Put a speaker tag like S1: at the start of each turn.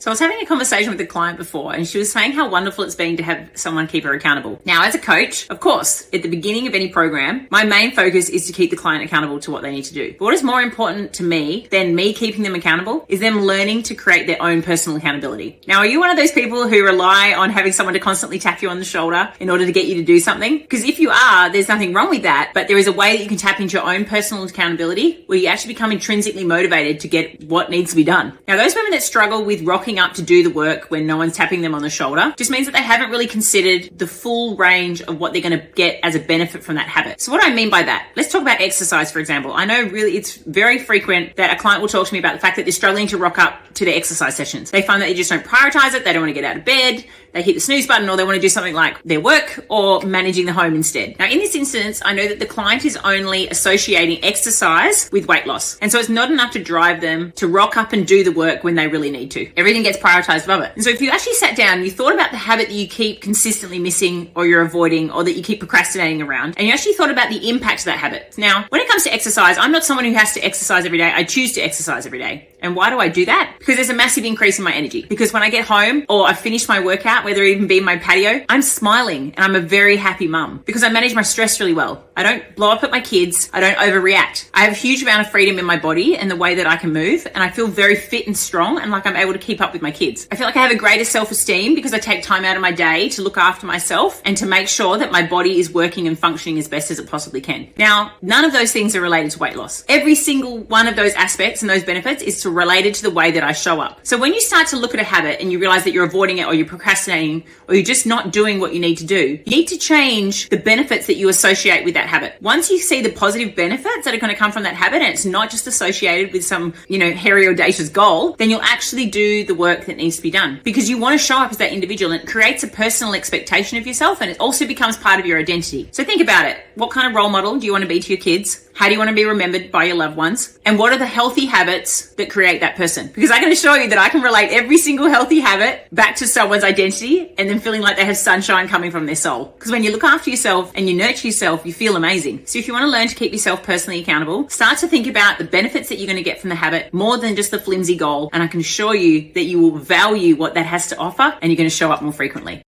S1: So I was having a conversation with a client before, and she was saying how wonderful it's been to have someone keep her accountable. Now, as a coach, of course, at the beginning of any program, my main focus is to keep the client accountable to what they need to do. But what is more important to me than me keeping them accountable is them learning to create their own personal accountability. Now, are you one of those people who rely on having someone to constantly tap you on the shoulder in order to get you to do something? Because if you are, there's nothing wrong with that, but there is a way that you can tap into your own personal accountability where you actually become intrinsically motivated to get what needs to be done. Now, those women that struggle with rocking up to do the work when no one's tapping them on the shoulder just means that they haven't really considered the full range of what they're going to get as a benefit from that habit. So what do I mean by that? Let's talk about exercise, for example. I know really it's very frequent that a client will talk to me about the fact that they're struggling to rock up to their exercise sessions. They find that they just don't prioritize it. They don't want to get out of bed. They hit the snooze button, or they want to do something like their work or managing the home instead. Now, in this instance, I know that the client is only associating exercise with weight loss. And so it's not enough to drive them to rock up and do the work when they really need to. Everything gets prioritized above it. And so if you actually sat down and you thought about the habit that you keep consistently missing or you're avoiding or that you keep procrastinating around, and you actually thought about the impact of that habit. Now, when it comes to exercise, I'm not someone who has to exercise every day. I choose to exercise every day. And why do I do that? Because there's a massive increase in my energy. Because when I get home or I finish my workout, whether it even be in my patio, I'm smiling and I'm a very happy mum because I manage my stress really well. I don't blow up at my kids. I don't overreact. I have a huge amount of freedom in my body and the way that I can move, and I feel very fit and strong and like I'm able to keep up with my kids. I feel like I have a greater self-esteem because I take time out of my day to look after myself and to make sure that my body is working and functioning as best as it possibly can. Now, none of those things are related to weight loss. Every single one of those aspects and those benefits is related to the way that I show up. So when you start to look at a habit and you realize that you're avoiding it or you're procrastinating or you're just not doing what you need to do, you need to change the benefits that you associate with that habit. Once you see the positive benefits that are going to come from that habit and it's not just associated with some, hairy audacious goal, then you'll actually do the work that needs to be done because you want to show up as that individual, and it creates a personal expectation of yourself, and it also becomes part of your identity. So think about it. What kind of role model do you want to be to your kids? How do you want to be remembered by your loved ones? And what are the healthy habits that create that person? Because I'm going to show you that I can relate every single healthy habit back to someone's identity and then feeling like they have sunshine coming from their soul. Because when you look after yourself and you nurture yourself, you feel amazing. So if you want to learn to keep yourself personally accountable, start to think about the benefits that you're going to get from the habit more than just the flimsy goal. And I can assure you that you will value what that has to offer and you're going to show up more frequently.